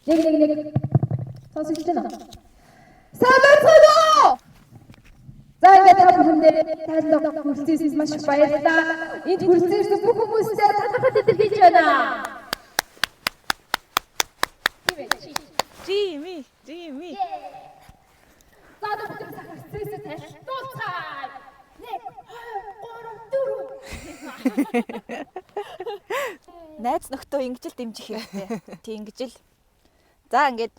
Нэг сонсож байна уу? Сайн. За ингээд та бүхэндээ тайлбар хүрсээс маш их баярлалаа. Энд хүрсээс бүх хүмүүстээ талархал илэрхийлж байна. Жими. За бүгд стресс тайлбарлацгаая. 1 2 3 4. Найз нөхдөө ингэж л дэмжих хэрэгтэй. Тэг ингэж л. За ингээд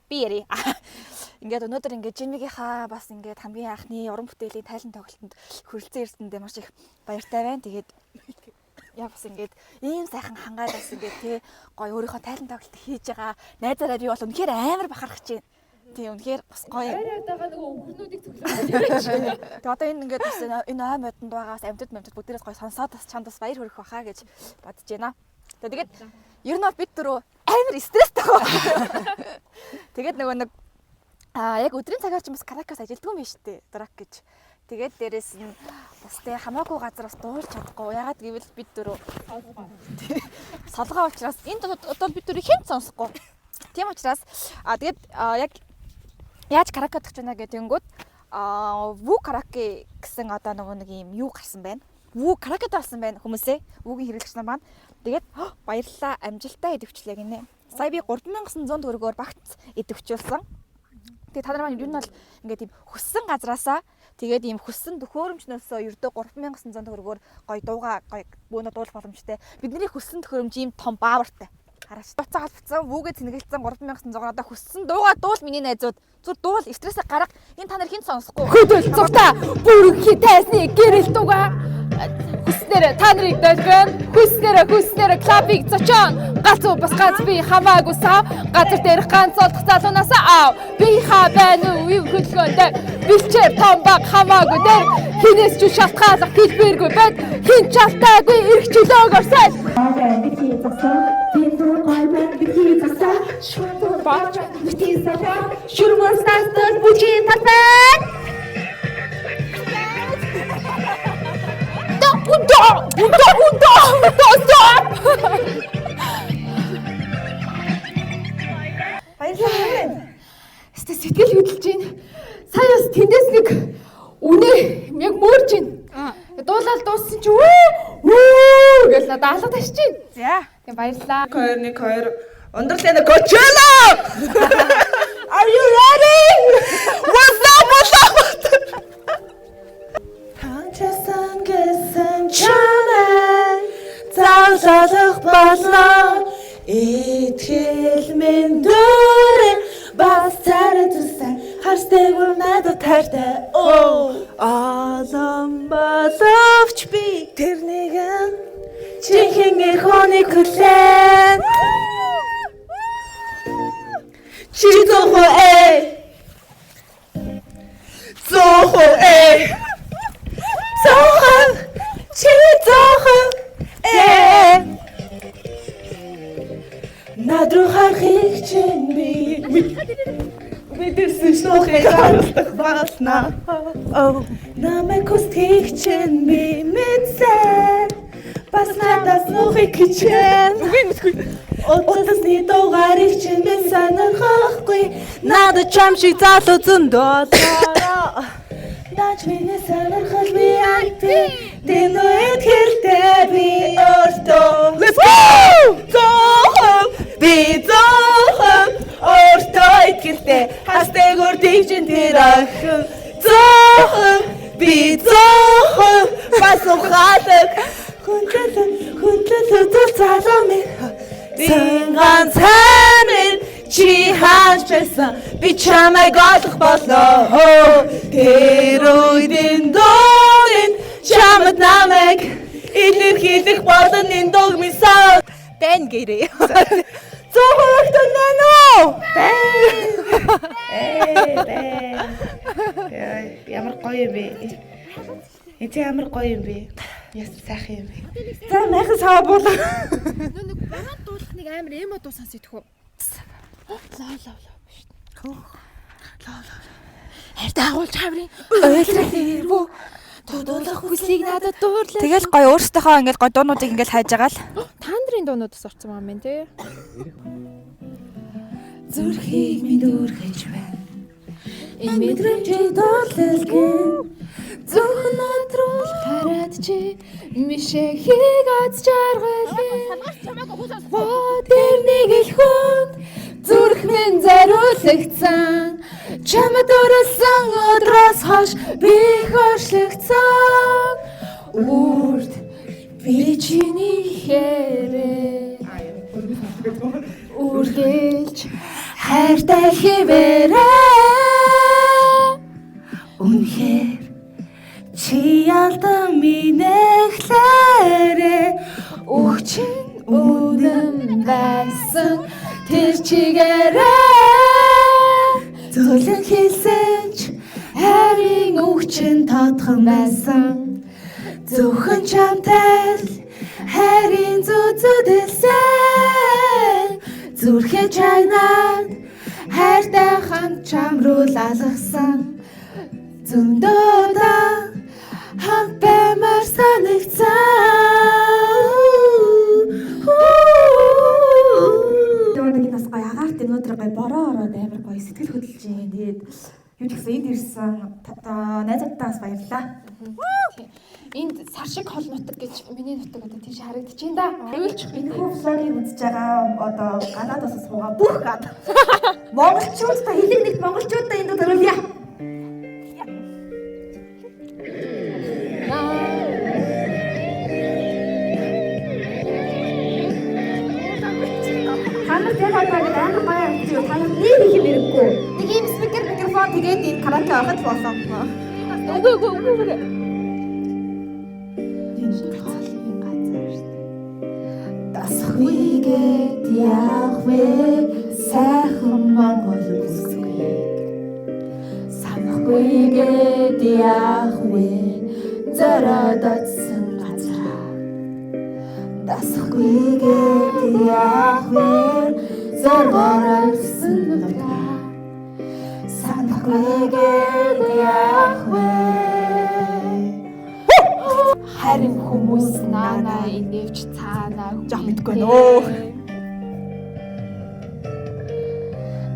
би ярий. Ингээд өнөөдөр ингээд Жимигийнхаа бас ингээд хамгийн анхны уран бүтээлийн тайлан тоглолтод хүрэлцэн ирсэндээ маш их баяртай байна. Тэгээд яа бас ингээд ийм сайхан хангаалаас ингээд тий гоё өөрийнхөө тайлан тоглолт хийж байгаа. Найзаараа би бол үнэхээр амар бахархаж байна. Тий үнэхээр бас гоё. Байраагаа нөгөө өхнүүдийг цуглуулж. Тэг одоо энэ ингээд бас энэ ой модонд байгаас амьтад бүгдээрээс гоё сонсоод бас чанд бас баяр хүрэх баха гэж бодож байна. Тэгээд ер нь бол бид дөрөв амар стресстэй байгаа. Тэгээд нөгөө нэг яг өдрийн цагаар ч бас каракас ажилддаг юм биш үү? Драк гэж. Тэгээд дээрэс нь бас тэ хамаагүй газар бас дуулж чадахгүй. Ягаад гэвэл бид дөрөв солгоо учраас энд одоо бид дөрөв хэн сонсохгүй. Тийм учраас тэгээд яг яаж каракад гэж байна гэдэнгүүт ву караке гэсэн одоо нэг юм юу гарсан байна. Ву каракад болсон байна хүмүүсээ. Вугийн хэрэглэгч нар маань. Тэгээд баярлалаа амжилтаа идэвчлээ гинэ. Сая би 3900 төгрөгөөр багц идэвхжүүлсэн. Тэгээд та нар маань ер нь бол ингээд тийм хүссэн газраасаа тэгээд ийм хүссэн төхөөрөмжнөөсөө ердөө 3900 төгрөгөөр гоё дууга гоё бөөнө дуулах боломжтой. Бидний хүссэн төхөөрөмж ийм том баавартай. Хараач. Буцаа албацсан, вүүгээ цэнгэлцсэн 3900 одоо хүссэн дууга дуул миний найзууд. Зүр дуул стрессээ гарга. Энэ та нар хэн сонсохгүй. Хөдөл зуртаа бүрхи тайсны гэрэл дуга. Хүснээр та нарыг долгино. Хүснээр клапыг зочон. Галзуу бас гац би хамаагүй сав. Газар дээрх ганц олдох залуунаас аав. Би хаа байна уу юу хөдөлгөөндөө. Бэлчээр том баг хамаагүй дээр. Хинээс ч шалтгаалах хэлбэргүй байд. Хин чалтаагүй эрх чөлөөг орсол. Би засаа. Баач битээсаа шүрмөр стартер бүжин татаа. Ундаа. Баярлалаа. Сэтгэл хөдлөж байна. Саяас тэндээс нэг үнэ яг мөрж байна. Дуулаад дууссан чи үү гэж надад алга ташиж байна. За. Тэг баярлалаа. 2-1-2 Understand Coachella! Are you ready? What's up? Ханчсан гэсэн чамай заалах болоо итгэл минь дөрэ бас царайсан харстай бүр надад таартай олон боловч би тэр нэгэн чихэн хоник хүлээн Чизохо Надруу харахыг чинь би мэдэрсэн шнохыг харагдах басна намайг хүсхийг чинь би мэдсэн бас надаас нөхийг хичээн Отсны дуугарыг чинь би санахахгүй надад чам шиг залуу зөндөө Даач миний санахал би айти Тэнуэт хэртэй би өөртөө Let's go! Би зоохом өөртөө итгэртэй Хастай гөрдийг чинь тэр ахын Зоохом би зоохом бас ухаадаг Хүндлэлөө залуу минь Зэнган цанын чи хааж байсан би чамайг олох болоо тэр үеийн дуугийн чамд намайг илэрхийлэх болон энэ дуу мисаа бэн гэрээ зөөхөлт нэнөө бэн ямар гоё юм бэ энэ ямар гоё юм бэ яс сайхан юм бэ за майхан сава бол Нэг баруун дуулах нэг амар эмо дуу сонсох идэх үү? Лаа биш. Лаа. Хайртай агуулж хаврын ойлрах хэрвүү дуулах хүслийг надад дуурлаа. Тэгэл гоё өөрсдийнхөө ингээд гоё дуунуудыг ингээд хайж байгаа л. Та нарын дуунуудаас орсон юм байна те. зүрхийг минь дүүргэж байна. Энэ мэдрэмжийг дуурлалгэн зөвхөн надруу хараад чи мишэхийг аз жаргалын тэр нэг их хүнд зүрх минь зориулагдсан чамд дурлсан өдрөөс хойш би хоршлогдсон үрд би чиний хэрэг үргэлж хайртай хэвээрээ үнэхээр чи ялдан минэхлээрээ өгчин үнэн байсан тэр чигээрээ зөвлөн хийсэн ч хайрын өгчин тодхон байсан зөвхөн чамтай л хайрын зүзүдэлсэн зүрхээ чагнаад хайртай хамт чам руу алгасан зөндөөдөө хамт баймар санагцсан нэг нас гоё агаарт өнөөдөр гоё бороо ороод амар гоё сэтгэл хөдлөж юм. Тэгээд юу ч гэсэн энд ирсэн найзуудтаас баярлалаа. энд сар шиг хол нутаг гэж миний нутаг одоо тийш харагдаж байна да. Аюулчих би. Энэ флорыг үзэж байгаа одоо Канадаас суугаа бүх гад. Монголчуудтай хэлэг нэг монголчуудтай энд төрүүлье. Танад яг одоо ингэ амар гоё юм чи танад нэг их юм хэрэггүй. Нэг юм спикер микрофон тэгээд энэ караоке авахд болсон. Үгүй. Дасахгүйгээд яах вэ сайхан Монгол үсгүй санахгүйгээд яах вэ зориод очсон газар дасахгүйгээд яах вэ зоргоор очсон газар санахгүйгээд яах вэ харин хүмүүс наана инэвч цаанаа Жах мэдгүй нөө.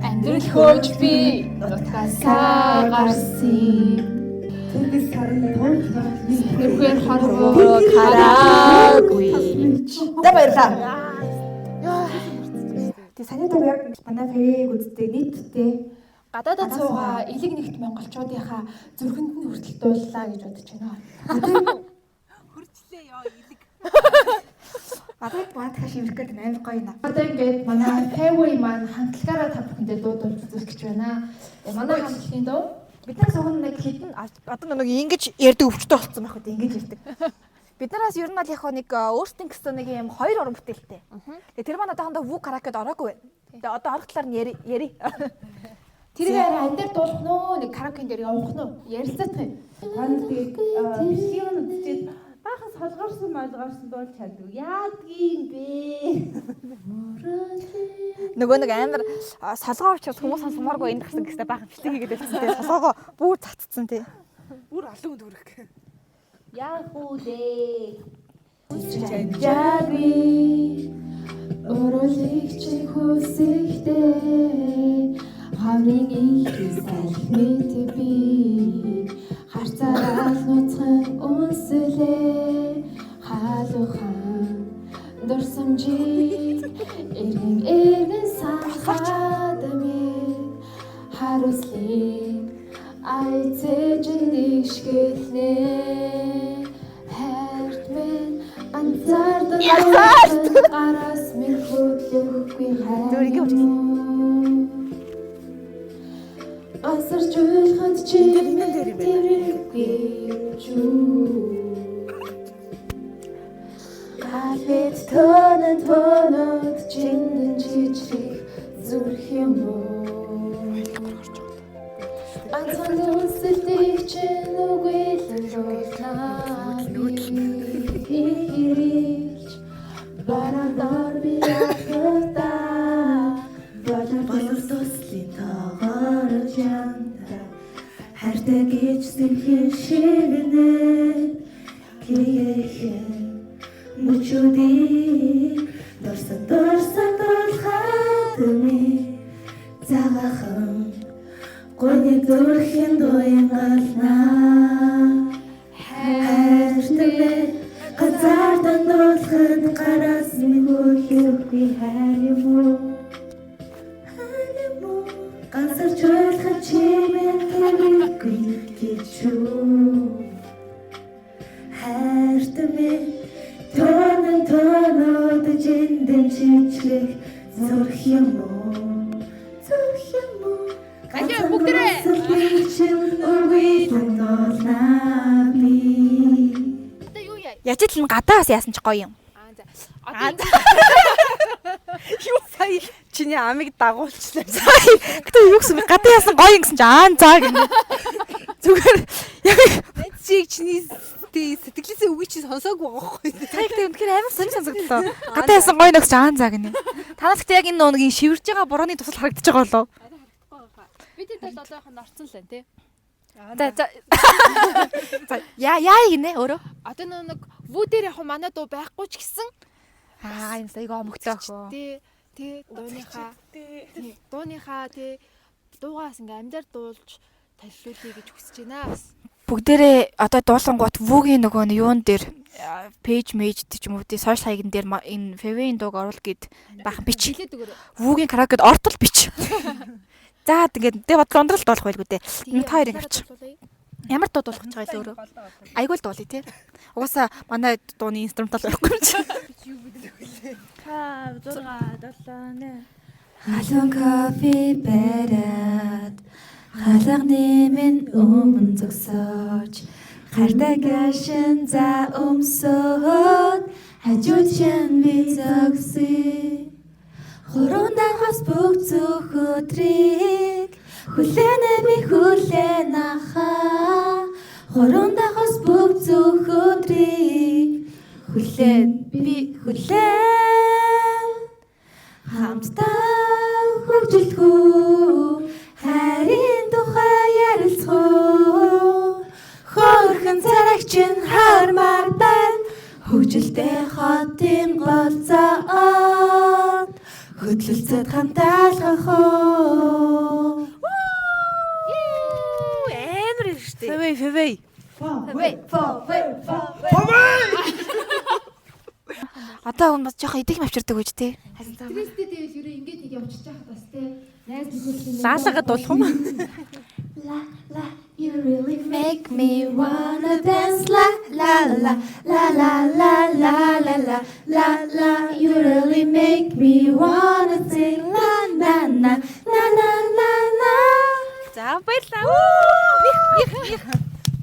амьдрал хөөж би нутгасаа гарсан Тэгээс сарын тоолгоор нэрхээр хорвоо хараагүй За баярлаа. Тэг санийдаг яг манай фэйг үздэг нийтдээ гадаадад суугаа элэг нэгт монголчуудынхаа зүрхэнд нь хүртэл дууллаа гэж бодож байна. одоо баатах шиврэх гэдэг амар гоё нэ. Одоо ингээд манай Fairway маань хамтлагаараа та бүхэндээ дуудуулж үзүүлэх гэж байна. Манай хамтлагийн дуу Бид нар зөвхөн нэг хитэн одоо нэг ингэж ярьдаг өвчтэй болсон байх үү ингэж ярьдаг. Бид нараас ер нь бол яг нэг өөртөө гэсэн нэг юм хоёр уран бүтээлтэй. Тэгээ тэр маань одоохондоо вүү каракед ороогүй байна. Тэгээ одоо орох талаар нь яри. тэрийг ань дээр дуулах нөө нэг караокен дээр явах нь ярилцах юм. танд бичлэгийн үзчихэд баахан солгоорсон дуулж чаддаг. Яадгийн бэ? Нөгөө нэг амар солгоо учраас хүмүүс сонсомооргүй энэ гэсэн гэстэй баахан бичлэг хийгээд байсан тий. Солгоогоо бүр татцсан тий. Бүр алуун дүрх. Яах вэ? Чанжаагүй өрөөлөгч хүсэхтэй хаврын их салхит би харцаараа нуцхан үнсэлээ хаалухан дурсамжи эргэн сахаад минь харуслын айцэжний шгэлнэ хайрт минь анзаардан араас минь хөдлөхгүй хайр асарч уйлхад чи тэрэггүй чүү Албет тонод чингэн чичрэх зүрх юм уу Ганцхан үнсэлтийг чинь үгүй л дуулнаа Ирж барандаар би яхта Болор туслын тоогоор чамда хайртай гэж сэтгэл шивнэ киехэн мөчөди дорсан дулхаад ми Цагаахан гойны зүрхийн дуян галнаа хайртай газар дандуулахад гараас минь хөлөхгүй хайр юм уу ганцарч ойлгох чимээ хэрэггүй гэчүү хайртай тонод жиндэн чичлэх зүрх юм уу Алио бүгдээрээ одоо юу яа? Яжил нь гадаас яасан ч гоё юм. За. Одоо Юу сая чиний амиг дагуулчлаа. Гэтэ юу гэсэн бэ? Гадаа яасан гоё гэсэн чи заа гэнэ. Зүгээр яг Чиг чиний сэтгэлээсээ үгүй чи сонсоогүй байгаа байхгүй. цагтай үнэхээр амар сонир сонсогдлоо. Гадаа яасан гоё нэгс заа гэнэ. Танаас гэхдээ яг энэ нөөгийн шивэрж байгаа бурууны тусал харагдаж байгаа болоо. бид хэд одоохон орцсон л тий. За яа гинэ өөрөө. Одоо нэг вүү дээр яг манай дуу байхгүй ч гэсэн Энэ сайгаа мөгтөөхөө. тий дууныхаа тий дуугаас ингээ амдаар дуулж таллуулъя гэж хүсэж байна. Бүгдээрээ одоо дуулангууд вүүгийн нөгөө юун дээр пэйж мэйж ч юм уу тий сошиал хаягн дээр энэ фэвэн дууг оруул гэд бахан бич. Хэлээд өгөөрэй. Вүүгийн караокед ортол бич. За тэгээд тэ бодлоо ундрал дуулах байлгүй дээ. Энэ та хоёрыг авч. Ямар дуу дуулах гэж байгаа л өөрөө. Айгуул дуулъя тий. Угаасаа манай дууны инструментал байхгүй юм чи. 5 6 7 Халуун кофе бариад хаалганы минь өмнө зогсооч хардаг ашин за өмсөд хажууд шин би зогсъя хуруундаа хас бүх зүх өдрийг хүлээнэ би хүлээнэ хаа хуруундаа хас бүх зүх өдрийг хүлээн би хүлээн хамтдаа хөгжилтгүү хайрын тухай ярилцгуу хөөрхөн царагчин хармаар байна хөгжилтэй хотын голцоод хөдлөлцөд хамтаалгах уу Амар штэ. Фэвэй. Одоо хүмүүс жоохон идэх авчирдаг гэж тий. Стресстэй дэвэл ерөө ингээд нэг явчихж байгаа бас тий. Найз нөхөдний Лаалагад болох юм. La la, you really make me wanna dance. La la la la la la la la la la la. You really make me wanna sing. La na na na na na na. За баярлаа. Их.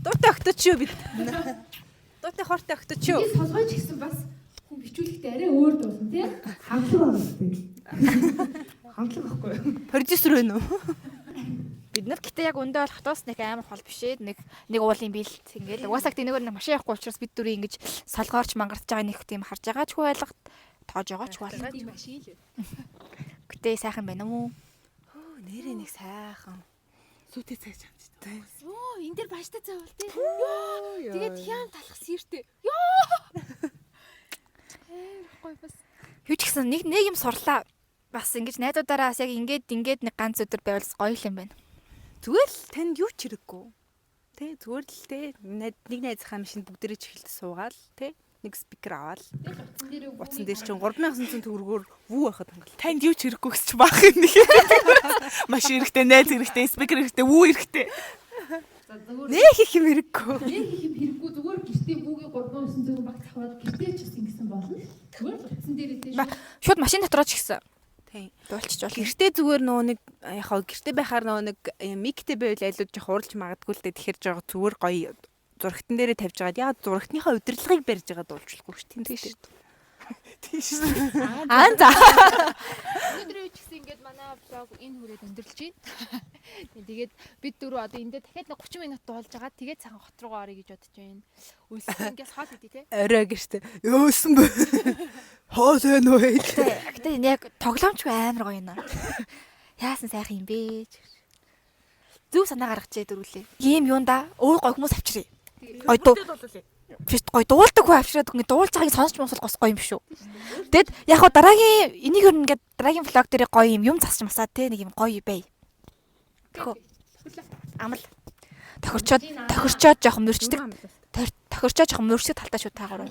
Дуутай өгтөч юу бид. Дуутай хортой өгтөч юу. солгойч гэсэн бас хүн бичүүлэхдээ арай өөр дуулсан тий. хамтлаг байхгүй юу? Продюсер байна уу? Бид нар гэтээ яг өндөө бол хатаас нэг амар хол бишээ нэг уулын биелт ингээл угаасаа гэдэг нэг машин явахгүй учраас бид дөрөв ингэж салгаарч мангарч байгаа нэг тийм харж байгаа ч байлга тоож байгаа ч байлга. Машин л. Гэтээ сайхан байна уу? Нэрээ нэг сайхан. Сүтээ цайж хамжтай. Оо энэ дэр бааштай цай бол тий. Йоо. Тэгээд хям талах сэртэй. Йоо. Гоё бас. Юу ч гэсэн нэг юм сурлаа. Бас ингэж найзуудаараас яг ингээд нэг ганц өдөр байвал гоё юм байна. Зүгээр л танд юу ч хэрэггүй. Тэ зүгээр л тэ нэг найзынхаа машинд бүгдээрээ чихэлд суугаал тэ нэг спикер аваад утсан дээр чинь 3900 төгрөгөөр вүү байхад хангал. Танд юу ч хэрэггүй гэж чи баах юм нэг. Машин хэрэгтэй, найз хэрэгтэй, спикер хэрэгтэй, вүү хэрэгтэй. За зүгээр Нэг их юм хэрэггүй. нэг юм хэрэггүй зүгээр гэртээ бүгийн 3900 багт аваад гэртээ ч гэсэн болно. Зүгээр л утсан дээр идэж. Шууд машин дотроо ч гисэн. Тийм. Дуулчих жоо. Гэртээ зүгээр нөгөө нэг яхаа гэртээ байхаар нөгөө нэг миктэй байвал айлууд жоох уралж магадгүй л дээ. Тэгэхээр жоо зүгээр гоё зурагтан дээрээ тавьж байгаад яа зурагтныхаа удирдлагыг барьж байгаа дуулчихгүй шүү дээ. Тийм шүү. Тийм шүү. За. Өнөөдөр ч гэсэн ингээд манай блог энэ хүрээд өндөрлж байна. Тэгээд бид дөрөв одоо эндээ дахиад нэг 30 минут дуулж байгаа. Тэгээд цагаан хот руугаа орё гэж бодож байна. Үлсэн ингээс хоол идэ те. Орой гэртээ. Ёосон бэ. Хоол ээ нөө. Гэтэ энэ яг тоглоомч амар гоё юм аа. Яасан сайхан юм бэ? Зүг санаа гаргачээ дөрүлээ. Ийм юунда өөр гоё хүмүүс авчиръя. Ойдоо. биш гоё дуулдаг хөө авчираад ингэ дуулж байгааг сонсч мосол гос гоё юм биш үү. Тэгэд яг хоо дараагийн энийг хөр ингээд дараагийн влог дээр гоё юм засч масаа те нэг юм гоё бай. Тэхөө амал тохирчоод жоохон мөрчдөг. Тохирчоод жоохон мөрчдөг талтай шүү та гурав.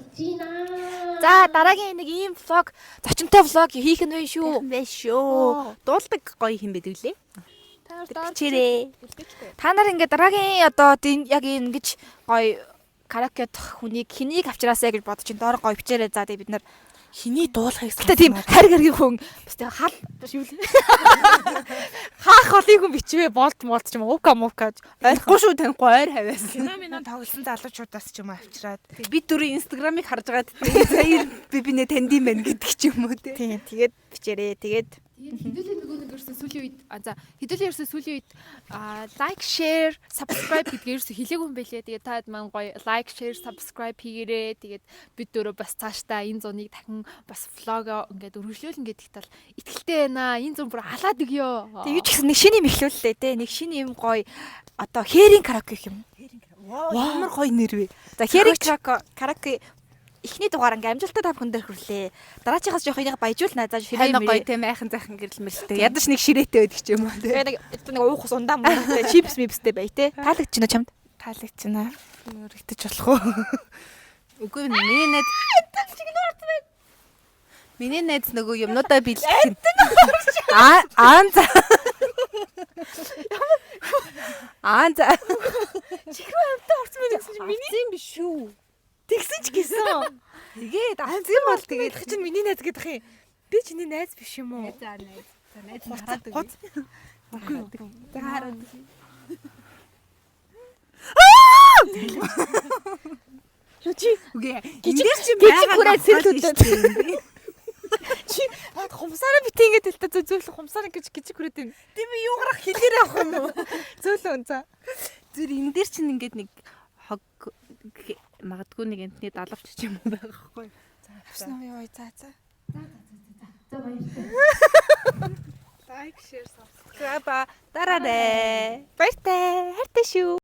За дараагийн нэг ийм влог зочинтой влог хийх нь вэ шүү. Дуулдаг гоё юм байдаг лээ. Чирээ. Та нар ингээд дараагийн одоо яг ингэж гоё караоке хүнийг хэнийг авчраасаа гэж бодож ин доор гоё бичээрэй. За тэгээ бид нар Хиний дуулахыг Гэтэ тийм хариг харгийн хүн бас тийм хал биш юу лээ. Хаах холын хүн бичвэ болт ч юм уу муука ойлгохгүй шүү танихгүй ойр хавьяас. Кино тоглосон залуучуудаас ч юм авчираад Бид дөрөв инстаграмыг харж байгаад сая би нэ танд юм байна гэдэг ч юм уу те. тийм тэгээд бичээрэй. Тэгээд Хэдүүлээ нөгөө нэг ерөөсө сүүлийн үед за хэдүүлээ ерөөсө сүүлийн үед лайк, share, subscribe гэдгээр ерөөсө хэлээгүй юм байлээ. Тэгээд та маань гоё лайк, share, subscribe хийгээрэй. Тэгээд бид дөрөв бас цаашдаа энэ зуныг дахин бас влого ингээд өргөжлөөл ингээд их тал итгэлтэй байна. Энэ зун бүр халаад өгөө. юу ч гэсэн нэг шинэ юм эхлүүллээ те. Нэг шинэ юм гоё одоо хээрийн караоке юм. Ямар гоё нэр вэ? За хээрийн караоке эхний дугаар ингээм амжилттай та бүхэн дээр хүрлээ. Дараачихаас жоох энийг баяжуулнаа. За Хайна гоё те майхан зайхан гэрэл мэрэлтэй. Ядаж нэг ширээтэй байдаг ч юм уу те. нэг уух ус ундаа муутай чипс мипстэй бай те. Таалагдчихна чамд. таалагдчихна. Өргөтөж болох уу? Үгүй миний найз Миний найз нөгөө юмнуудаа бэлтгэх. За. Чихрүү амтаа орсон байх гэсэн чинь Миний юм биш шүү. тэгсэн ч гэсэн. Тэгээд Азим бол тэгээд чинь миний найз гэдэг юм. Би чиний найз биш юм уу? За найз. За найз хараад үгүй. За хараад. Юу чи Үгүй. Гижиг чи хүрээд сэлүүлээд. Чи хумсаараа битээ ингэ тэлтэ зөөлөн хумсаар гэж гижиг хүрээд байна. Тийм юу гарах хэлээр авах юм уу? Зөөлөн за. Зүр энэ дээр чинь ингээд нэг хог магадгүй нэг энтний далавч ч юм уу байгаа хгүй. Авсан уу ёо за. За баярлалаа. Лайк, share, subscribe дараарай. Баяртай. Хайртай шүү.